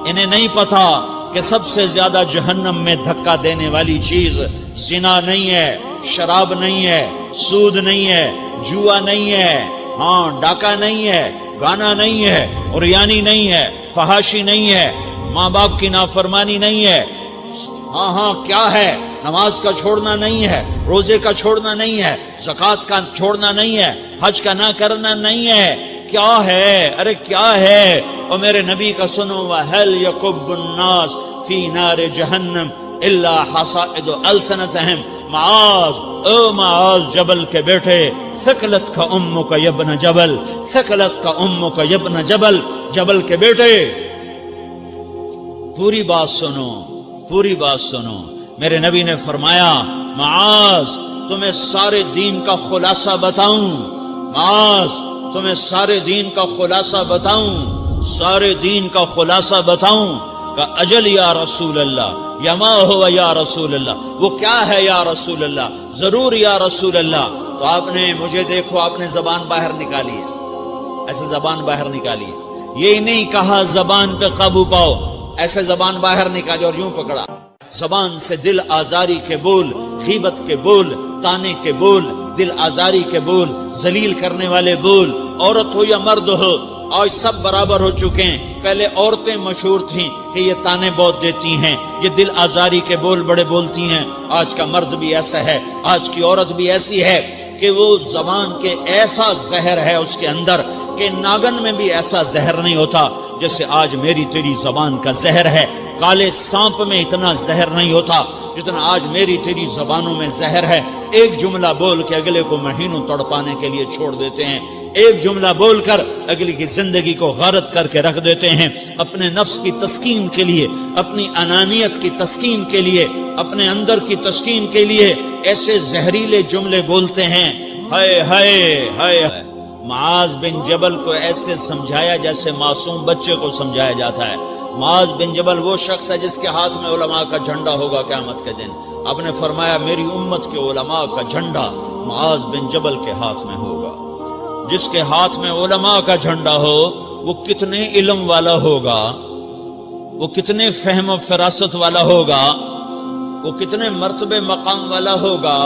انہیں نہیں پتا کہ سب سے زیادہ جہنم میں دھکا دینے والی چیز زنا نہیں ہے، شراب نہیں ہے، سود نہیں ہے، جوا نہیں ہے، ہاں ڈاکہ نہیں ہے، گانا نہیں ہے، عریانی نہیں ہے، فحاشی نہیں ہے، ماں باپ کی نافرمانی نہیں ہے، ہاں کیا ہے، نماز کا چھوڑنا نہیں ہے، روزے کا چھوڑنا نہیں ہے، زکوٰۃ کا چھوڑنا نہیں ہے، حج کا نہ کرنا نہیں ہے، کیا ہے؟ ارے کیا ہے؟ اور میرے نبی کا سنو، وَهَلْ يَكُبُّ النَّاسِ فِي نَارِ جَهَنَّمَ إِلَّا حَصَائِدُ أَلْسِنَتِهِمْ۔ معاذ، او معاذ جبل کے بیٹے، ثقلت کا امک یا ابن جبل، ثقلت کا امک یا ابن جبل، جبل کے بیٹے پوری بات سنو، پوری بات سنو۔ میرے نبی نے فرمایا، معاذ تمہیں سارے دین کا خلاصہ بتاؤں، معاذ تمہیں سارے دین کا خلاصہ بتاؤں، سارے دین کا خلاصہ بتاؤں؟ کہ اجل یا رسول اللہ، یا ما ہوا یا رسول اللہ، وہ کیا ہے یا رسول اللہ؟ ضرور یا رسول اللہ۔ تو آپ نے مجھے دیکھو، آپ نے زبان باہر نکالی ہے، ایسے زبان باہر نکالی ہے، یہ نہیں کہا زبان پہ قابو پاؤ، ایسے زبان باہر نکالی اور یوں پکڑا۔ زبان سے دل آزاری کے بول، غیبت کے بول، تانے کے بول، دل آزاری کے بول، ذلیل کرنے والے بول، عورت ہو یا مرد ہو، آج سب برابر ہو چکے ہیں۔ پہلے عورتیں مشہور تھیں کہ یہ تانے بہت دیتی ہیں، یہ دل آزاری کے بول بڑے بولتی ہیں۔ آج کا مرد بھی ایسا ہے، آج کی عورت بھی ایسی ہے کہ وہ زبان کے ایسا زہر ہے اس کے اندر کہ ناگن میں بھی ایسا زہر نہیں ہوتا جیسے آج میری تیری زبان کا زہر ہے۔ کالے سانپ میں اتنا زہر نہیں ہوتا جتنا آج میری تیری زبانوں میں زہر ہے۔ ایک جملہ بول کے اگلے کو مہینوں تڑپانے کے لیے چھوڑ دیتے ہیں، ایک جملہ بول کر اگلی کی زندگی کو غارت کر کے رکھ دیتے ہیں، اپنے نفس کی تسکین کے لیے، اپنی انانیت کی تسکین کے لیے، اپنے اندر کی تسکین کے لیے ایسے زہریلے جملے بولتے ہیں۔ ہائے ہائے ہائے۔ معاذ بن جبل کو ایسے سمجھایا جیسے معصوم بچے کو سمجھایا جاتا ہے۔ معاذ بن جبل وہ شخص ہے جس کے ہاتھ میں علماء کا جھنڈا ہوگا قیامت کے دن۔ آپ نے فرمایا میری امت کے علماء کا جھنڈا معاذ بن جبل کے ہاتھ میں ہوگا۔ جس کے ہاتھ میں علماء کا جھنڈا ہو وہ کتنے علم والا ہوگا، وہ کتنے فہم و فراست والا ہوگا، وہ کتنے مرتبے مقام والا ہوگا۔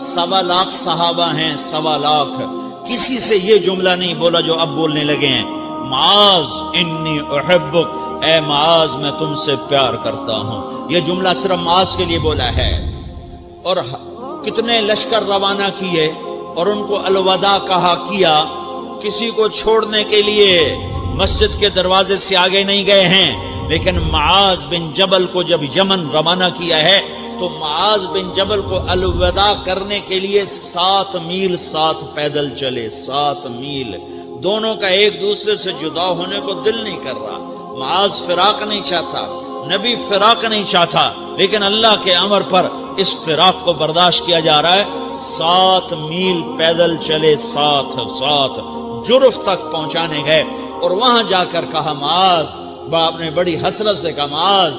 1.25 لاکھ صحابہ ہیں، 1.25 لاکھ، کسی سے یہ جملہ نہیں بولا جو اب بولنے لگے ہیں۔ معاذ انی احبک، اے معاذ میں تم سے پیار کرتا ہوں، یہ جملہ صرف معاذ کے لیے بولا ہے۔ اور کتنے لشکر روانہ کیے اور ان کو الوداع کہا کیا، کسی کو چھوڑنے کے لیے مسجد کے دروازے سے آگے نہیں گئے ہیں، لیکن معاذ بن جبل کو جب یمن روانہ کیا ہے تو معاذ بن جبل کو الوداع کرنے کے لیے 7 میل 7 پیدل چلے، 7 میل۔ دونوں کا ایک دوسرے سے جدا ہونے کو دل نہیں کر رہا، معاذ فراق نہیں چاہتا، نبی فراق نہیں چاہتا، لیکن اللہ کے امر پر اس فراق کو برداشت کیا جا رہا ہے۔ 7 میل پیدل چلے، 7 جرف تک پہنچانے گئے اور وہاں جا کر کہا معاذ، باپ نے بڑی حسرت سے کہا معاذ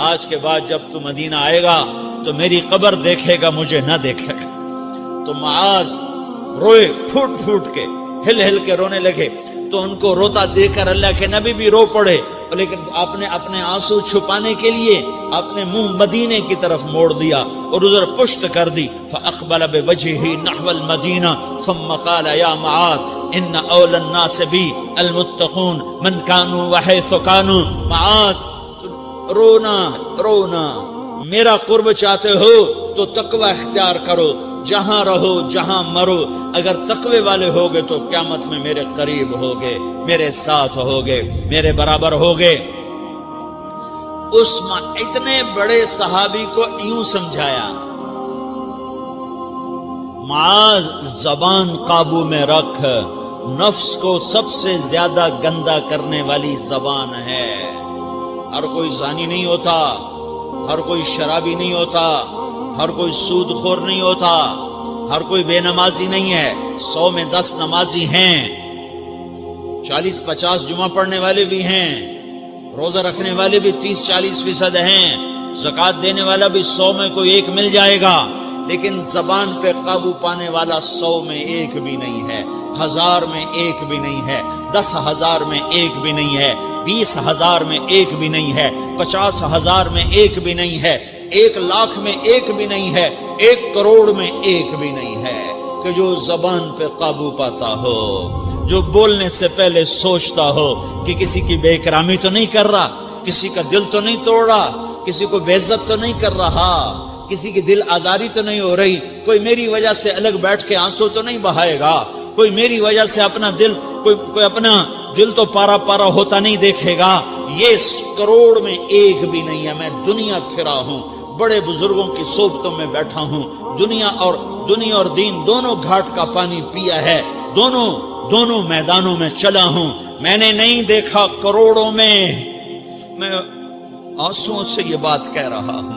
آج کے بعد جب تو مدینہ آئے گا تو میری قبر دیکھے گا، مجھے نہ دیکھے گا۔ تو معاذ روئے، پھوٹ پھوٹ کے، ہل ہل کے رونے لگے۔ تو ان کو روتا دیکھ کر اللہ کے نبی بھی رو پڑے، لیکن آپ نے اپنے آنسو چھپانے کے لیے اپنے منہ مدینے کی طرف موڑ دیا اور ادھر پشت کر دی۔ فاقبل بوجهه نحو المدینہ ثم قال یا معاذ ان اول الناس بی المتقون من كانوا وحيث كانوا۔ معاذ رونا، میرا قرب چاہتے ہو تو تقوی اختیار کرو، جہاں رہو جہاں مرو، اگر تقوی والے ہوگے تو قیامت میں میرے قریب ہوگے، میرے ساتھ ہوگے، میرے برابر ہوگے۔ اس اتنے بڑے صحابی کو یوں سمجھایا، معاذ زبان قابو میں رکھ، نفس کو سب سے زیادہ گندا کرنے والی زبان ہے۔ ہر کوئی زانی نہیں ہوتا، ہر کوئی شرابی نہیں ہوتا، ہر کوئی سود خور نہیں ہوتا، ہر کوئی بے نمازی نہیں ہے۔ 100 میں 10 نمازی ہیں، 40-50 جمعہ پڑھنے والے بھی ہیں، روزہ رکھنے والے بھی 30-40% ہیں، زکوٰۃ دینے والا بھی 100 میں کوئی ایک مل جائے گا، لیکن زبان پہ قابو پانے والا 100 میں ایک بھی نہیں ہے، 1000 میں ایک بھی نہیں ہے، 10,000 میں ایک بھی نہیں ہے، 20,000 میں ایک بھی نہیں ہے، 50,000 میں ایک بھی نہیں ہے، 1,00,000 میں ایک بھی نہیں ہے، 1 کروڑ میں ایک بھی نہیں ہے کہ جو زبان پہ قابو پاتا ہو، جو بولنے سے پہلے سوچتا ہو کہ کسی کی بے اکرامی تو نہیں کر رہا، کسی کا دل تو نہیں توڑ رہا، کسی کو بے عزت تو نہیں کر رہا، کسی کی دل آزاری تو نہیں ہو رہی، کوئی میری وجہ سے الگ بیٹھ کے آنسو تو نہیں بہائے گا، کوئی میری وجہ سے اپنا دل کوئی اپنا دل تو پارا پارا ہوتا نہیں دیکھے گا۔ یہ 1 کروڑ میں ایک بھی نہیں ہے۔ میں دنیا پھرا ہوں، بڑے بزرگوں کی صحبتوں میں بیٹھا ہوں، دنیا اور دین دونوں گھاٹ کا پانی پیا ہے، دونوں میدانوں میں چلا ہوں، میں نے نہیں دیکھا کروڑوں میں۔ میں آنسوؤں سے یہ بات کہہ رہا ہوں،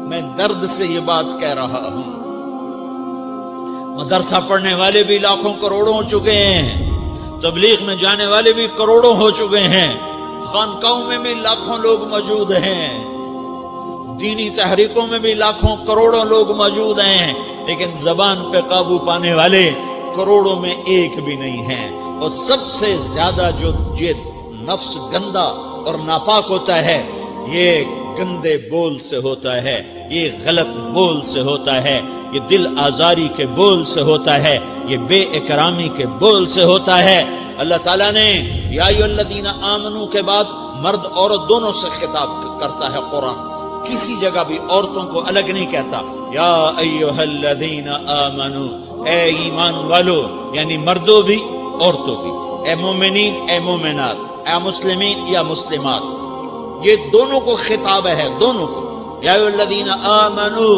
میں درد سے یہ بات کہہ رہا ہوں۔ مدرسہ پڑھنے والے بھی لاکھوں کروڑوں ہو چکے ہیں، تبلیغ میں جانے والے بھی کروڑوں ہو چکے ہیں، خانقاہوں میں بھی لاکھوں لوگ موجود ہیں، دینی تحریکوں میں بھی لاکھوں کروڑوں لوگ موجود ہیں، لیکن زبان پہ قابو پانے والے کروڑوں میں ایک بھی نہیں ہیں۔ اور سب سے زیادہ جو یہ نفس گندا اور ناپاک ہوتا ہے، یہ گندے بول سے ہوتا ہے، یہ غلط بول سے ہوتا ہے، یہ دل آزاری کے بول سے ہوتا ہے، یہ بے اکرامی کے بول سے ہوتا ہے۔ اللہ تعالیٰ نے یا ایھا الذین آمنو کے بعد مرد عورت دونوں سے خطاب کرتا ہے قرآن، کسی جگہ بھی عورتوں کو الگ نہیں کہتا۔ یا ایھا الذین آمنو، اے ایمان والو، یعنی مردوں بھی عورتوں بھی، اے مومنین اے مومنات، اے مسلمین یا مسلمات، یہ دونوں کو خطاب ہے، دونوں کو۔ یا ایھا الذین آمنو،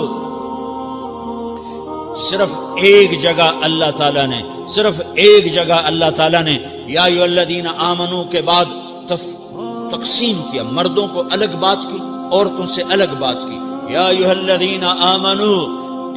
صرف ایک جگہ اللہ تعالیٰ نے یا ایھا الذین آمنو کے بعد تقسیم کیا، مردوں کو الگ بات کی، عورتوں سے الگ بات کی۔ یا ایھا الذین آمنو،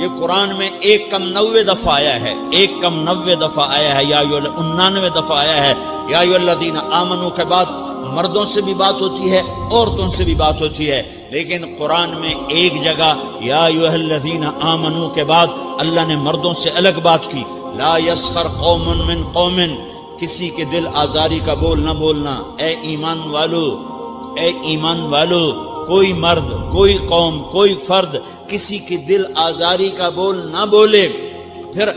یہ قرآن میں 199 دفعہ آیا ہے، 199 دفعہ آیا ہے، یا 99 دفعہ آیا ہے۔ یا ایھا الذین آمنو کے بعد مردوں سے بھی بات ہوتی ہے، عورتوں سے بھی بات ہوتی ہے، لیکن قرآن میں ایک جگہ یا ایھا الذین آمنو کے بعد اللہ نے مردوں سے الگ بات کی۔ لا یسخر قوم من قوم، کسی کے دل آزاری کا بول نہ بولنا۔ اے ایمان والو، کوئی مرد، کوئی قوم، کوئی فرد کسی کی دل آزاری کا بول نہ بولے۔ پھر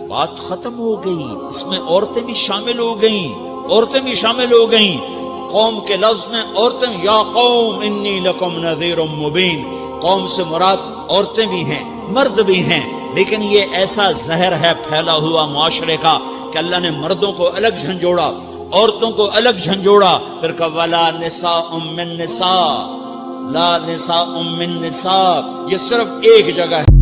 بات ختم ہو گئی، اس میں عورتیں بھی شامل ہو گئیں، قوم کے لفظ میں عورتیں، یا قوم انی لکم نذیر مبین، قوم سے مراد عورتیں بھی ہیں، مرد بھی ہیں، لیکن یہ ایسا زہر ہے پھیلا ہوا معاشرے کا کہ اللہ نے مردوں کو الگ جھنجھوڑا، عورتوں کو الگ جھنجھوڑا، پھر کہ ولا نساء من نساء، لا نساء من نساء، یہ صرف ایک جگہ ہے۔